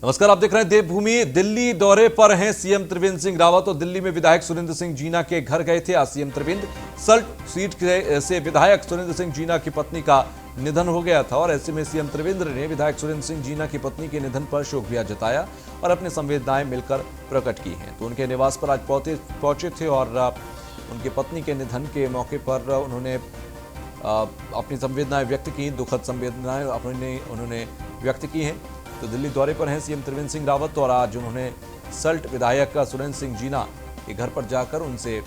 नमस्कार, आप देख रहे हैं देवभूमि। दिल्ली दौरे पर हैं सीएम त्रिवेंद्र सिंह रावत और दिल्ली में विधायक सुरेंद्र सिंह जीना के घर गए थे। आज सीएम त्रिवेंद्र सल्ट सीट से विधायक सुरेंद्र सिंह जीना की पत्नी का निधन हो गया था और ऐसे में सीएम त्रिवेंद्र ने विधायक सुरेंद्र सिंह जीना की पत्नी के निधन पर शोक भी जताया और अपनी संवेदनाएं मिलकर प्रकट की हैं। तो उनके निवास पर आज पहुंचे थे और उनकी पत्नी के निधन के मौके पर उन्होंने अपनी संवेदनाएं व्यक्त की, दुखद संवेदनाएं उन्होंने व्यक्त की हैं। तो दिल्ली दौरे पर हैं सीएम त्रिवेंद्र सिंह रावत और आज उन्होंने सल्ट विधायक सुरेंद्र सिंह जीना के घर पर जाकर उनसे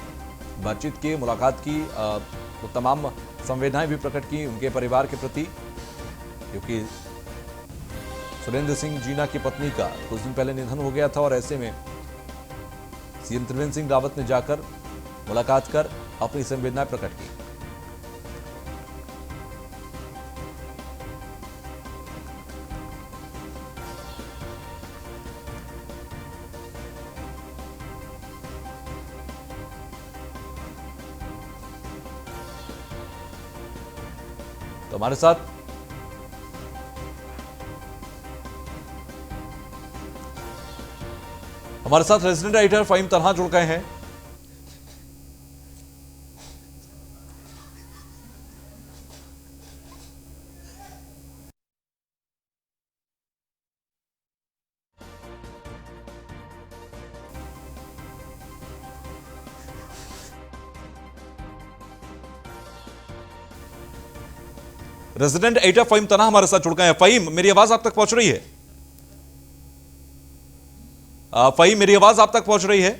बातचीत की, मुलाकात की, तो तमाम संवेदनाएं भी प्रकट की उनके परिवार के प्रति, क्योंकि सुरेंद्र सिंह जीना की पत्नी का कुछ दिन पहले निधन हो गया था और ऐसे में सीएम त्रिवेंद्र सिंह रावत ने जाकर मुलाकात कर अपनी संवेदनाएं प्रकट की। तो हमारे साथ रेजिडेंट राइटर फ़हीम तन्हा जुड़ गए हैं। रेजिडेंट एडिटर फ़हीम तन्हा हमारे साथ जुड़ गए हैं। फ़हीम, मेरी आवाज आप तक पहुंच रही है? फ़हीम, मेरी आवाज आप तक पहुंच रही है?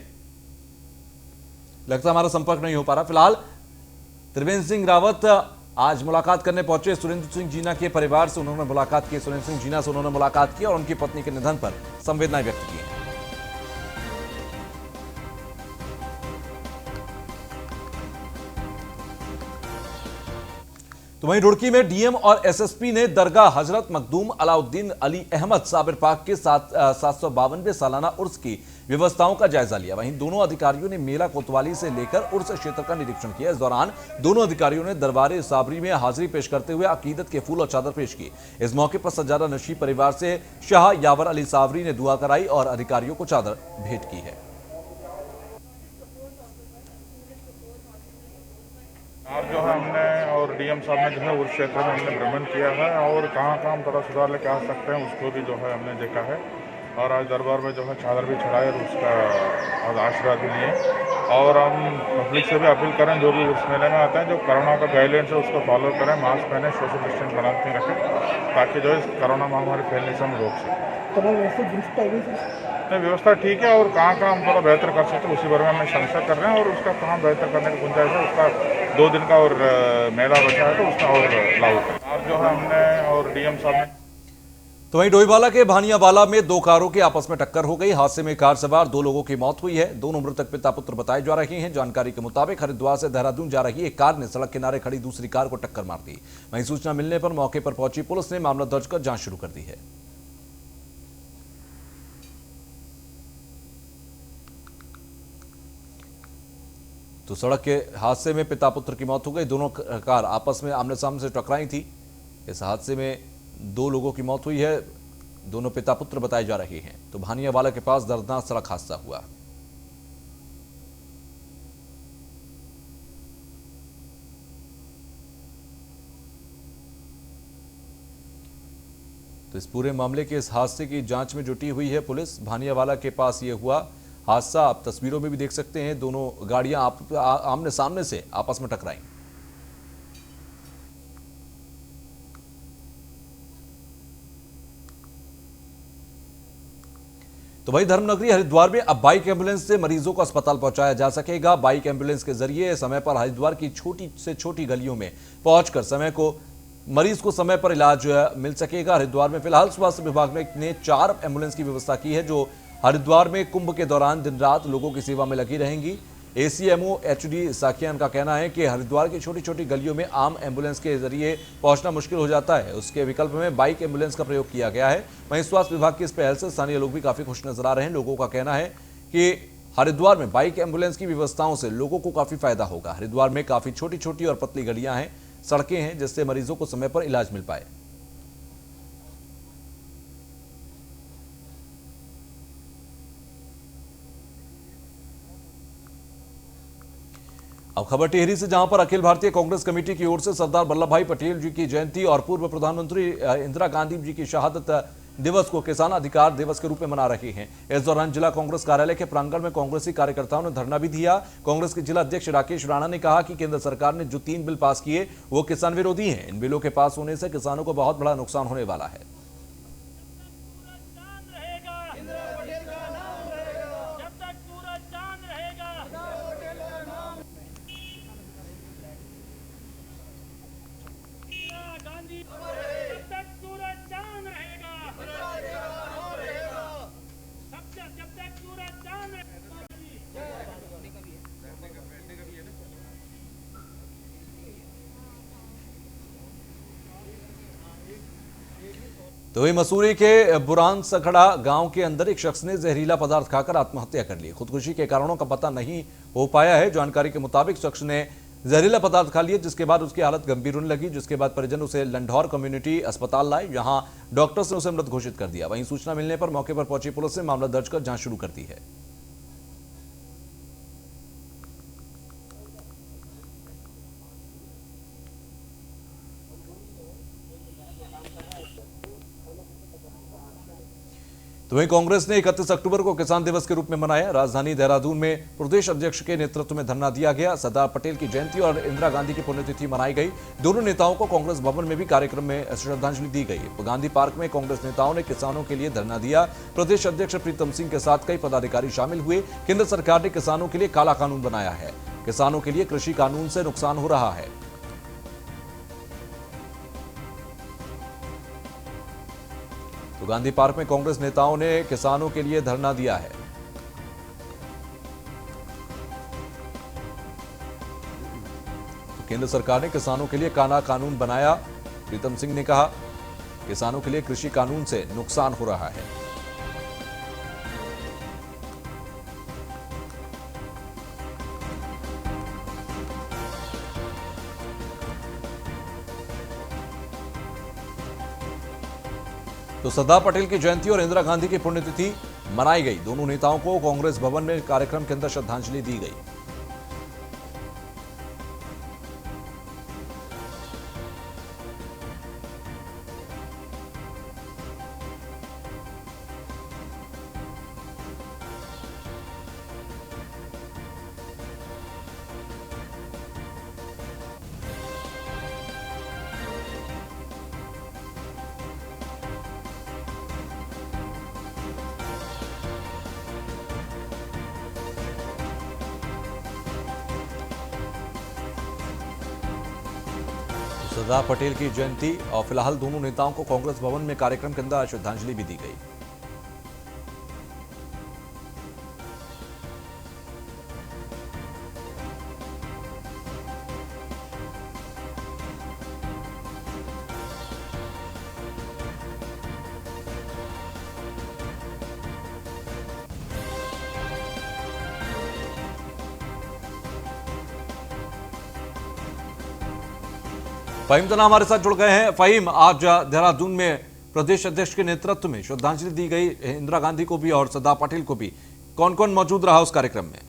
लगता है हमारा संपर्क नहीं हो पा रहा। फिलहाल त्रिवेंद्र सिंह रावत आज मुलाकात करने पहुंचे सुरेंद्र सिंह जीना के परिवार से। उन्होंने मुलाकात की, सुरेंद्र सिंह जीना से उन्होंने मुलाकात की और उनकी पत्नी के निधन पर संवेदनाएं व्यक्त की। तो वहीं रुड़की में डीएम और एसएसपी ने दरगाह हजरत मखदूम अलाउद्दीन अली अहमद साबिर पाक के 752वें सालाना उर्स की व्यवस्थाओं का जायजा लिया। वहीं दोनों अधिकारियों ने मेला कोतवाली से लेकर उर्स क्षेत्र का निरीक्षण किया। इस दौरान दोनों अधिकारियों ने दरबार साबरी में हाजिरी पेश करते हुए अकीदत के फूल और चादर पेश की। इस मौके पर सज्जादा नशी परिवार से शाह यावर अली सावरी ने दुआ कराई और अधिकारियों को चादर भेंट की है। और जो है हमने और डीएम साहब ने जो है उस क्षेत्र में हमने भ्रमण किया है और कहाँ हम थोड़ा सुधार लेके आ सकते हैं उसको भी जो है हमने देखा है। और आज दरबार में जो है चादर भी चढ़ाए और उसका आज आशीर्वाद भी लिए। और हम पब्लिक से भी अपील करें जो भी उस मेले में आते हैं जो कोरोना का गाइडलाइंस है उसको फॉलो करें, मास्क पहने, सोशल डिस्टेंस बना के रखें ताकि जो है कोरोना महामारी फैलने से हम रोक सकें। नहीं, व्यवस्था ठीक है और कहाँ हम थोड़ा बेहतर कर सकते हैं उसी बारे में हमें समीक्षा कर रहे हैं और उसका कहाँ बेहतर करने की गुंजाइश है उसका 2 दिन का और मेला बचा है तो उसका और लागू करें। और जो है हमने और डीएम साहब ने। तो वहीं डोईवाला के भानियावाला में 2 कारों की आपस में टक्कर हो गई। हादसे में कार सवार 2 लोगों की मौत हुई है। दोनों मृतक पिता पुत्र बताए जा रहे हैं। जानकारी के मुताबिक हरिद्वार से देहरादून जा रही एक कार ने सड़क किनारे खड़ी दूसरी कार को टक्कर मार दी। वहीं सूचना मिलने पर मौके पर पहुंची पुलिस ने मामला दर्ज कर जांच शुरू कर दी है। तो सड़क के हादसे में पिता पुत्र की मौत हो गई। दोनों कार आपस में आमने सामने से टकराई थी। इस हादसे में 2 लोगों की मौत हुई है। दोनों पिता पुत्र बताए जा रहे हैं। तो भानियावाला के पास दर्दनाक सड़क हादसा हुआ। तो इस पूरे मामले के इस हादसे की जांच में जुटी हुई है पुलिस। भानियावाला के पास ये हुआ हादसा आप तस्वीरों में भी देख सकते हैं। दोनों गाड़ियां आमने सामने से आपस में टकराई। तो वही धर्मनगरी हरिद्वार में अब बाइक एम्बुलेंस से मरीजों को अस्पताल पहुंचाया जा सकेगा। बाइक एम्बुलेंस के जरिए समय पर हरिद्वार की छोटी से छोटी गलियों में पहुंचकर मरीज को समय पर इलाज मिल सकेगा। हरिद्वार में फिलहाल स्वास्थ्य विभाग ने 4 एम्बुलेंस की व्यवस्था की है जो हरिद्वार में कुंभ के दौरान दिन रात लोगों की सेवा में लगी रहेंगी। एसीएमओ एचडी साकियान का कहना है कि हरिद्वार की छोटी छोटी गलियों में आम एम्बुलेंस के जरिए पहुंचना मुश्किल हो जाता है। उसके विकल्प में बाइक एम्बुलेंस का प्रयोग किया गया है। वहीं स्वास्थ्य विभाग की इस पहल से स्थानीय लोग भी काफी खुश नजर आ रहे हैं। लोगों का कहना है कि हरिद्वार में बाइक एम्बुलेंस की व्यवस्थाओं से लोगों को काफी फायदा होगा। हरिद्वार में काफी छोटी छोटी और पतली गलियां हैं, सड़कें हैं, जिससे मरीजों को समय पर इलाज मिल पाए। अब खबर टिहरी से, जहां पर अखिल भारतीय कांग्रेस कमेटी की ओर से सरदार वल्लभ भाई पटेल जी की जयंती और पूर्व प्रधानमंत्री इंदिरा गांधी जी की शहादत दिवस को किसान अधिकार दिवस के रूप में मना रही हैं। इस दौरान जिला कांग्रेस कार्यालय के प्रांगण में कांग्रेसी कार्यकर्ताओं ने धरना भी दिया। कांग्रेस के जिला अध्यक्ष राकेश राणा ने कहा कि केंद्र सरकार ने जो 3 बिल पास किए वो किसान विरोधी हैं। इन बिलों के पास होने से किसानों को बहुत बड़ा नुकसान होने वाला है। तो वही मसूरी के बुरान सखड़ा गांव के अंदर एक शख्स ने जहरीला पदार्थ खाकर आत्महत्या कर ली। खुदकुशी के कारणों का पता नहीं हो पाया है। जानकारी के मुताबिक शख्स ने जहरीला पदार्थ खा लिया, जिसके बाद उसकी हालत गंभीर होने लगी, जिसके बाद परिजन उसे लंढौर कम्युनिटी अस्पताल लाए। यहां डॉक्टर्स ने उसे मृत घोषित कर दिया। वहीं सूचना मिलने पर मौके पर पहुंची पुलिस ने मामला दर्ज कर जांच शुरू कर दी है। तो वहीं कांग्रेस ने 31 अक्टूबर को किसान दिवस के रूप में मनाया। राजधानी देहरादून में प्रदेश अध्यक्ष के नेतृत्व में धरना दिया गया। सरदार पटेल की जयंती और इंदिरा गांधी की पुण्यतिथि मनाई गई। दोनों नेताओं को कांग्रेस भवन में भी कार्यक्रम में श्रद्धांजलि दी गई। गांधी पार्क में कांग्रेस नेताओं ने किसानों के लिए धरना दिया। प्रदेश अध्यक्ष प्रीतम सिंह के साथ कई पदाधिकारी शामिल हुए। केंद्र सरकार ने किसानों के लिए काला कानून बनाया है। किसानों के लिए कृषि कानून से नुकसान हो रहा है। तो गांधी पार्क में कांग्रेस नेताओं ने किसानों के लिए धरना दिया है। तो केंद्र सरकार ने किसानों के लिए काला कानून बनाया। प्रीतम सिंह ने कहा, किसानों के लिए कृषि कानून से नुकसान हो रहा है। तो सरदार पटेल की जयंती और इंदिरा गांधी की पुण्यतिथि मनाई गई। दोनों नेताओं को कांग्रेस भवन में कार्यक्रम के अंदर श्रद्धांजलि दी गई। सरदार पटेल की जयंती और फिलहाल दोनों नेताओं को कांग्रेस भवन में कार्यक्रम के अंदर श्रद्धांजलि भी दी गई। फहीम तना हमारे साथ जुड़ गए हैं। फहीम, आज देहरादून में प्रदेश अध्यक्ष के नेतृत्व में श्रद्धांजलि दी गई इंदिरा गांधी को भी और सरदार पटेल को भी। कौन कौन मौजूद रहा उस कार्यक्रम में?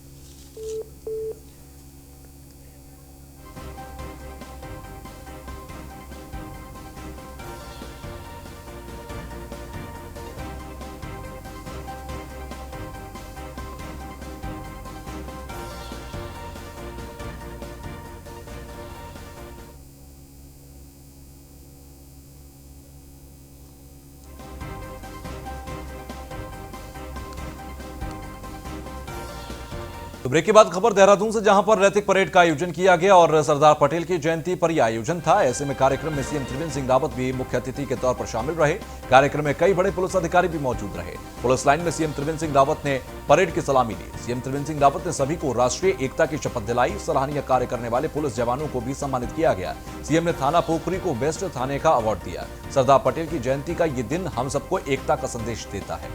तो ब्रेक के बाद खबर देहरादून से, जहां पर रैतिक परेड का आयोजन किया गया और सरदार पटेल की जयंती पर यह आयोजन था। ऐसे में कार्यक्रम में सीएम त्रिवेंद्र सिंह रावत भी मुख्य अतिथि के तौर पर शामिल रहे। कार्यक्रम में कई बड़े पुलिस अधिकारी भी मौजूद रहे। पुलिस लाइन में सीएम त्रिवेंद्र सिंह रावत ने परेड की सलामी ली। सीएम त्रिवेंद्र सिंह रावत ने सभी को राष्ट्रीय एकता की शपथ दिलाई। सराहनीय कार्य करने वाले पुलिस जवानों को भी सम्मानित किया गया। सीएम ने थाना पोखरी को बेस्ट थाने का अवार्ड दिया। सरदार पटेल की जयंती का ये दिन हम सबको एकता का संदेश देता है।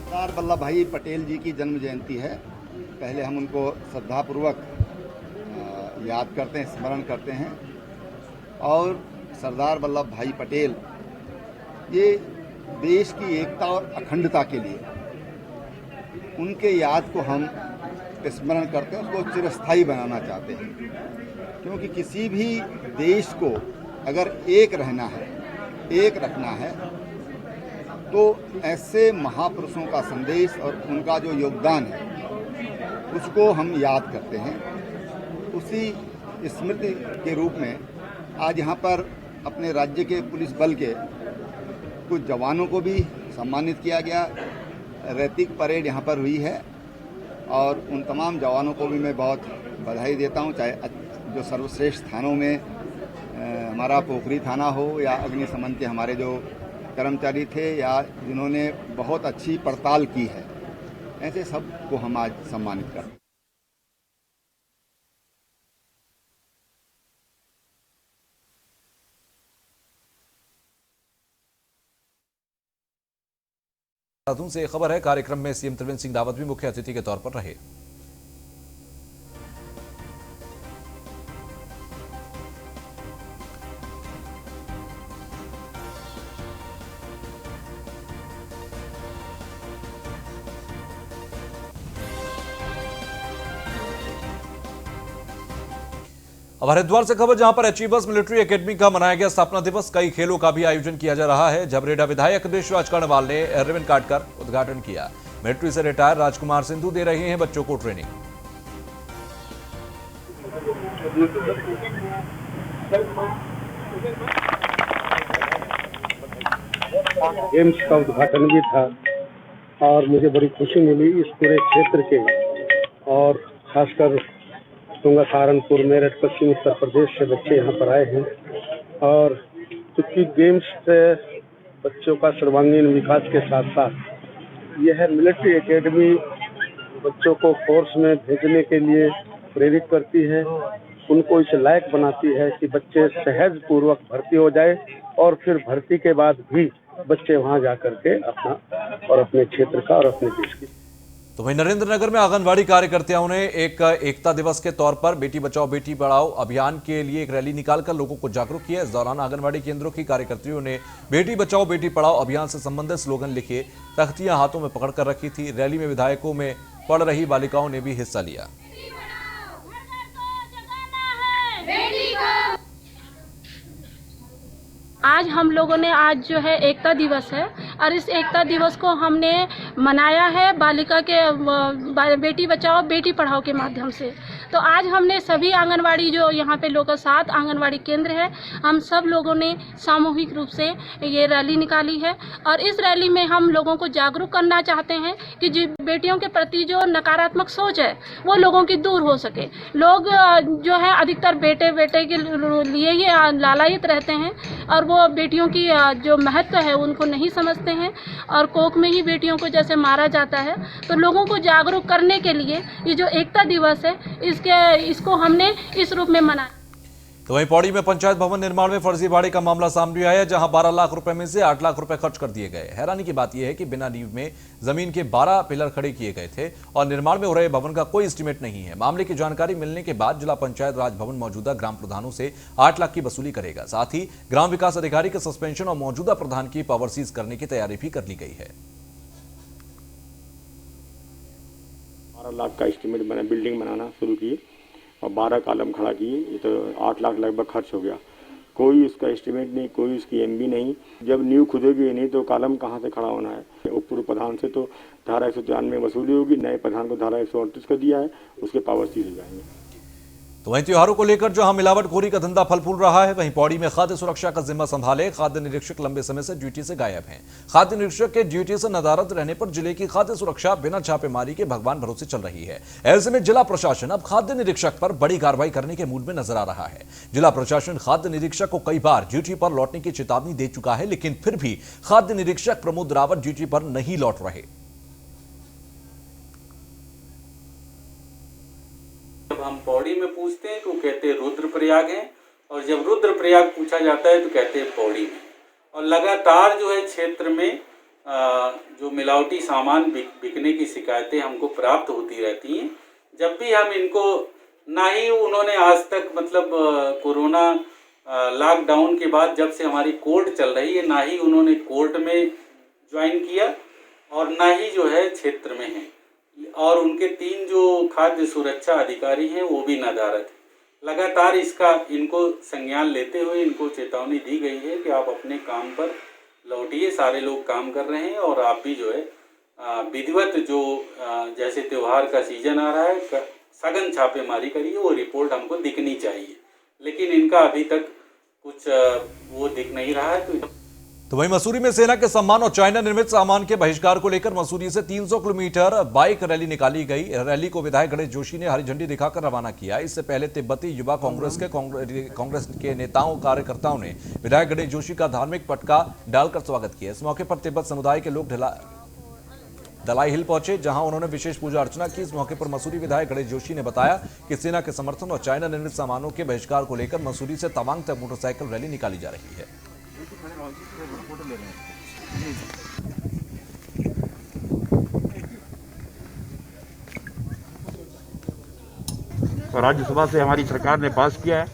सरदार वल्लभ भाई पटेल जी की जन्म जयंती है। पहले हम उनको श्रद्धापूर्वक याद करते हैं, स्मरण करते हैं। और सरदार वल्लभ भाई पटेल ये देश की एकता और अखंडता के लिए, उनके याद को हम स्मरण करते हैं, उसको चिरस्थायी बनाना चाहते हैं। क्योंकि किसी भी देश को अगर एक रहना है, एक रखना है, तो ऐसे महापुरुषों का संदेश और उनका जो योगदान है उसको हम याद करते हैं। उसी स्मृति के रूप में आज यहाँ पर अपने राज्य के पुलिस बल के कुछ जवानों को भी सम्मानित किया गया। रैतिक परेड यहाँ पर हुई है और उन तमाम जवानों को भी मैं बहुत बधाई देता हूँ, चाहे जो सर्वश्रेष्ठ थानों में हमारा पोखरी थाना हो या अग्निशमन के हमारे जो कर्मचारी थे या जिन्होंने बहुत अच्छी पड़ताल की है, ऐसे सबको हम आज सम्मानित करते हैं। देहरादून से खबर है, कार्यक्रम में सीएम त्रिवेंद्र सिंह रावत भी मुख्य अतिथि के तौर पर रहे। अब हरिद्वार से खबर, जहां पर अचीवर्स मिलिट्री एकेडमी का मनाया गया स्थापना दिवस। कई खेलों का भी आयोजन किया जा रहा है। झबरेड़ा विधायक देशराज कर्णवाल ने रिबन काटकर उद्घाटन किया। मिलिट्री से रिटायर राजकुमार सिंधु दे रहे हैं बच्चों को ट्रेनिंग। गेम्स का उद्घाटन भी था और मुझे बड़ी खुशी मिली इस पूरे क्षेत्र के और खासकर तुंगा, सहारनपुर, मेरठ, पश्चिम उत्तर प्रदेश से बच्चे यहाँ पर आए हैं। और क्योंकि गेम्स से बच्चों का सर्वांगीण विकास के साथ साथ यह मिलिट्री एकेडमी बच्चों को फोर्स में भेजने के लिए प्रेरित करती है, उनको इस लायक बनाती है कि बच्चे सहज पूर्वक भर्ती हो जाए और फिर भर्ती के बाद भी बच्चे वहाँ जा करके अपना और अपने क्षेत्र का और अपने देश की। तो वहीं नरेंद्रनगर में आंगनबाड़ी कार्यकर्ताओं ने एक एकता दिवस के तौर पर बेटी बचाओ बेटी पढ़ाओ अभियान के लिए एक रैली निकालकर लोगों को जागरूक किया। इस दौरान आंगनबाड़ी केंद्रों की कार्यकर्तियों ने बेटी बचाओ बेटी पढ़ाओ अभियान से संबंधित स्लोगन लिखे तख्तियां हाथों में पकड़कर रखी थी। रैली में विधायकों में पढ़ रही बालिकाओं ने भी हिस्सा लिया। आज हम लोगों ने आज जो है एकता दिवस है और इस एकता दिवस को हमने मनाया है बालिका के बेटी बचाओ बेटी पढ़ाओ के माध्यम से। तो आज हमने सभी आंगनवाड़ी जो यहाँ पे लोगों 7 आंगनवाड़ी केंद्र है, हम सब लोगों ने सामूहिक रूप से ये रैली निकाली है और इस रैली में हम लोगों को जागरूक करना चाहते हैं कि जो बेटियों के प्रति जो नकारात्मक सोच है वो लोगों की दूर हो सके। लोग जो है अधिकतर बेटे के लिए ही लालायित रहते हैं और वो बेटियों की जो महत्व है उनको नहीं समझते हैं और कोख में ही बेटियों को जैसे मारा जाता है। तो लोगों को जागरूक करने के लिए ये जो एकता दिवस है इसको हमने इस रूप में मनाया। तो वहीं पौड़ी में पंचायत भवन निर्माण में फर्जीवाड़े का मामला सामने आया, जहां 12 लाख रुपए में से 8 लाख रुपए खर्च कर दिए गए। हैरानी की बात यह है कि बिना नींव में जमीन के 12 पिलर खड़े किए गए थे और निर्माण में हो रहे भवन का कोई एस्टीमेट नहीं है। मामले की जानकारी मिलने के बाद जिला पंचायत राज भवन मौजूदा ग्राम प्रधानों से 8 लाख की वसूली करेगा। साथ ही ग्राम विकास अधिकारी के सस्पेंशन और मौजूदा प्रधान की पावर सीज करने की तैयारी भी कर ली गई है। 12 लाख का एस्टीमेट बना, बिल्डिंग बनाना शुरू किए और 12 कॉलम खड़ा किए। ये तो 8 लाख लगभग खर्च हो गया। कोई उसका एस्टीमेट नहीं, कोई उसकी एमबी नहीं। जब नींव खुदेगी नहीं तो कॉलम कहाँ से खड़ा होना है। उप पूर्व प्रधान से तो धारा 193 में वसूली होगी, नए प्रधान को धारा 138 का दिया है, उसके पावर सीज हो जाएंगे। तो वहीं त्योहारों को लेकर जहां मिलावटखोरी का धंधा फल फूल रहा है, वहीं पौड़ी में खाद्य सुरक्षा का जिम्मा संभाले खाद्य निरीक्षक लंबे समय से ड्यूटी से गायब हैं। खाद्य निरीक्षक के ड्यूटी से नदारद रहने पर जिले की खाद्य सुरक्षा बिना छापेमारी के भगवान भरोसे चल रही है। ऐसे में जिला प्रशासन अब खाद्य निरीक्षक पर बड़ी कार्रवाई करने के मूड में नजर आ रहा है। जिला प्रशासन खाद्य निरीक्षक को कई बार ड्यूटी पर लौटने की चेतावनी दे चुका है, लेकिन फिर भी खाद्य निरीक्षक प्रमोद रावत ड्यूटी पर नहीं लौट रहे। जब हम पौड़ी में पूछते हैं तो कहते हैं रुद्रप्रयाग है, और जब रुद्रप्रयाग पूछा जाता है तो कहते हैं पौड़ी में। और लगातार जो है क्षेत्र में जो मिलावटी सामान बिकने की शिकायतें हमको प्राप्त होती रहती हैं। जब भी हम इनको, ना ही उन्होंने आज तक मतलब कोरोना लॉकडाउन के बाद जब से हमारी कोर्ट चल रही है, ना ही उन्होंने कोर्ट में ज्वाइन किया और ना ही जो है क्षेत्र में है। और उनके 3 जो खाद्य सुरक्षा अधिकारी हैं वो भी नदारद हैं। लगातार इसका इनको संज्ञान लेते हुए इनको चेतावनी दी गई है कि आप अपने काम पर लौटिए। सारे लोग काम कर रहे हैं और आप भी जो है विधिवत जो जैसे त्यौहार का सीजन आ रहा है सघन छापेमारी करिए, वो रिपोर्ट हमको दिखनी चाहिए, लेकिन इनका अभी तक कुछ वो दिख नहीं रहा है। तो वहीं मसूरी में सेना के सम्मान और चाइना निर्मित सामान के बहिष्कार को लेकर मसूरी से 300 किलोमीटर बाइक रैली निकाली गई। रैली को विधायक गणेश जोशी ने हरी झंडी दिखाकर रवाना किया। इससे पहले तिब्बती युवा कांग्रेस के नेताओं कार्यकर्ताओं ने विधायक गणेश जोशी का धार्मिक पटका डालकर स्वागत किया। इस मौके पर तिब्बत समुदाय के लोग दलाई हिल पहुंचे, जहां उन्होंने विशेष पूजा अर्चना की। इस मौके पर मसूरी विधायक गणेश जोशी ने बताया कि सेना के समर्थन और चाइना निर्मित सामानों के बहिष्कार को लेकर मसूरी से तवांग तक मोटरसाइकिल रैली निकाली जा रही है। और राज्यसभा से हमारी सरकार ने पास किया है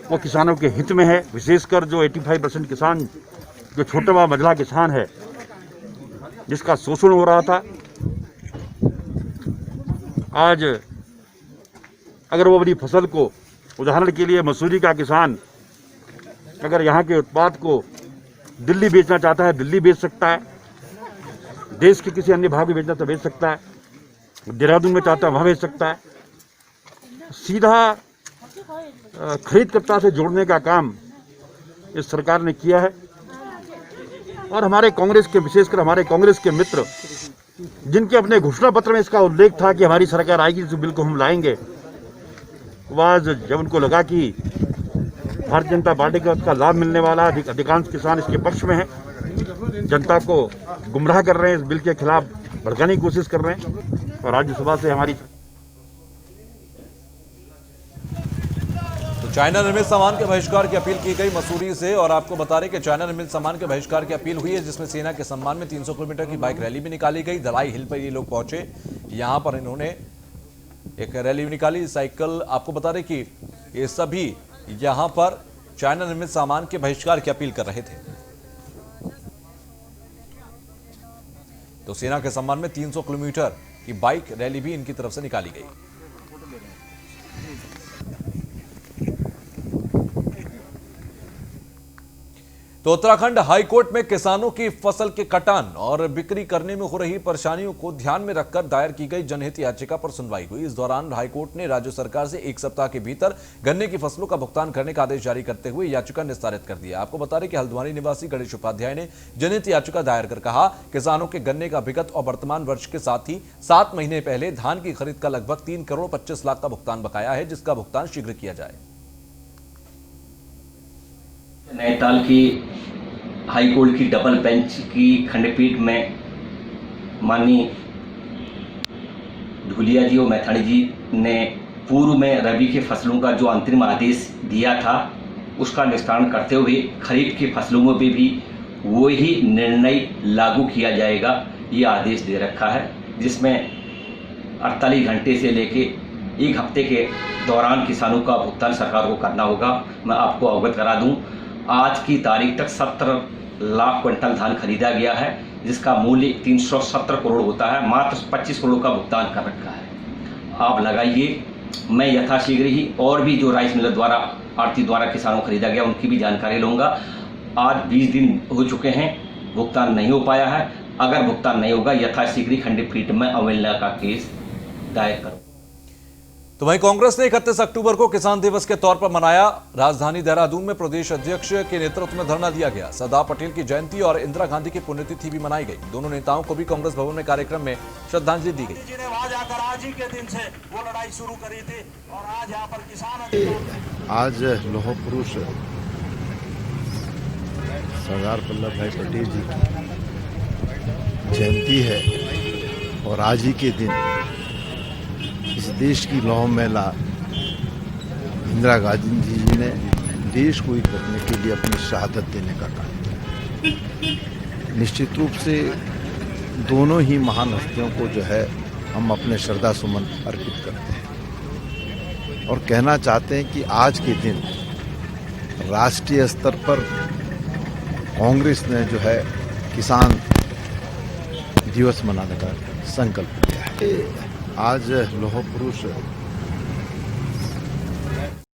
वो किसानों के हित में है। विशेषकर जो 85% किसान, जो छोटा व मझला किसान है जिसका शोषण हो रहा था, आज अगर वो अपनी फसल को, उदाहरण के लिए मसूरी का किसान अगर यहाँ के उत्पाद को दिल्ली बेचना चाहता है, दिल्ली बेच सकता है। देश के किसी अन्य भाग में बेचना तो बेच सकता है, देहरादून में चाहता है वहाँ बेच सकता है। सीधा खरीदकर्ता से जोड़ने का काम इस सरकार ने किया है। और हमारे कांग्रेस के, विशेषकर हमारे कांग्रेस के मित्र, जिनके अपने घोषणा पत्र में इसका उल्लेख था कि हमारी सरकार आएगी तो बिल को हम लाएंगे, वह आज जब उनको लगा कि भारतीय जनता पार्टी का उसका लाभ मिलने वाला, अधिकांश किसान इसके पक्ष में है, जनता को गुमराह कर रहे हैं, इस बिल के खिलाफ भड़काने की कोशिश कर रहे हैं। और राज्यसभा से हमारी चाइना निर्मित सामान के बहिष्कार की अपील की गई मसूरी से। और आपको बता रहे कि चाइना निर्मित सामान के बहिष्कार की अपील हुई है, जिसमें सेना के सम्मान में 300 किलोमीटर की बाइक रैली भी निकाली गई। दलाई हिल पर ये लोग पहुंचे, यहां पर इन्होंने एक रैली निकाली, साइकिल। आपको बता रहे कि ये सभी यहां पर चाइना निर्मित सामान के बहिष्कार की अपील कर रहे थे। तो सेना के सम्मान में 300 किलोमीटर की बाइक रैली भी इनकी तरफ से निकाली गई। तो उत्तराखंड हाईकोर्ट में किसानों की फसल के कटान और बिक्री करने में हो रही परेशानियों को ध्यान में रखकर दायर की गई जनहित याचिका पर सुनवाई हुई। इस दौरान हाईकोर्ट ने राज्य सरकार से 1 सप्ताह के भीतर गन्ने की फसलों का भुगतान करने का आदेश जारी करते हुए याचिका निस्तारित कर दिया। आपको बता दें कि हल्द्वानी निवासी गणेश उपाध्याय ने जनहित याचिका दायर कर कहा, किसानों के गन्ने का विगत और वर्तमान वर्ष के साथ ही 7 महीने पहले धान की खरीद का लगभग 3 करोड़ 25 लाख का भुगतान बकाया है, जिसका भुगतान शीघ्र किया जाए। नैनीताल की हाईकोर्ट की डबल बेंच की खंडपीठ में माननीय धुलिया जी और मैथाड़ी जी ने पूर्व में रबी की फसलों का जो अंतरिम आदेश दिया था उसका निस्तारण करते हुए खरीफ की फसलों में भी वही निर्णय लागू किया जाएगा, ये आदेश दे रखा है, जिसमें 48 घंटे से लेके 1 हफ्ते के दौरान किसानों का भुगतान सरकार को करना होगा। मैं आपको अवगत करा दूं, आज की तारीख तक 17 लाख क्विंटल धान खरीदा गया है, जिसका मूल्य 370 करोड़ होता है। मात्र 25 करोड़ का भुगतान कर रखा है। आप लगाइए, मैं यथाशीघ्र ही और भी जो राइस मिलर द्वारा, आड़ती द्वारा किसानों को खरीदा गया उनकी भी जानकारी लूँगा। आज 20 दिन हो चुके हैं, भुगतान नहीं हो पाया है। अगर भुगतान नहीं होगा, यथाशीघ्र खंडपीठ में अवहेलना का केस दायर करो। तो वहीं कांग्रेस ने 31 अक्टूबर को किसान दिवस के तौर पर मनाया। राजधानी देहरादून में प्रदेश अध्यक्ष के नेतृत्व में धरना दिया गया। सरदार पटेल की जयंती और इंदिरा गांधी की पुण्यतिथि भी मनाई गई। दोनों नेताओं को भी कांग्रेस भवन में कार्यक्रम में श्रद्धांजलि दी गई। आज ही के दिन से वो लड़ाई शुरू करी थी और आज यहाँ पर किसान, आज लौह पुरुष सरदार वल्लभ भाई पटेल जी की जयंती है और आज ही के दिन इस देश की लौह महिला इंदिरा गांधी जी ने देश को एक करने के लिए अपनी शहादत देने का काम किया। निश्चित रूप से दोनों ही महान हस्तियों को जो है हम अपने श्रद्धा सुमन अर्पित करते हैं और कहना चाहते हैं कि आज के दिन राष्ट्रीय स्तर पर कांग्रेस ने जो है किसान दिवस मनाने का संकल्प लिया है। आज लौह पुरुष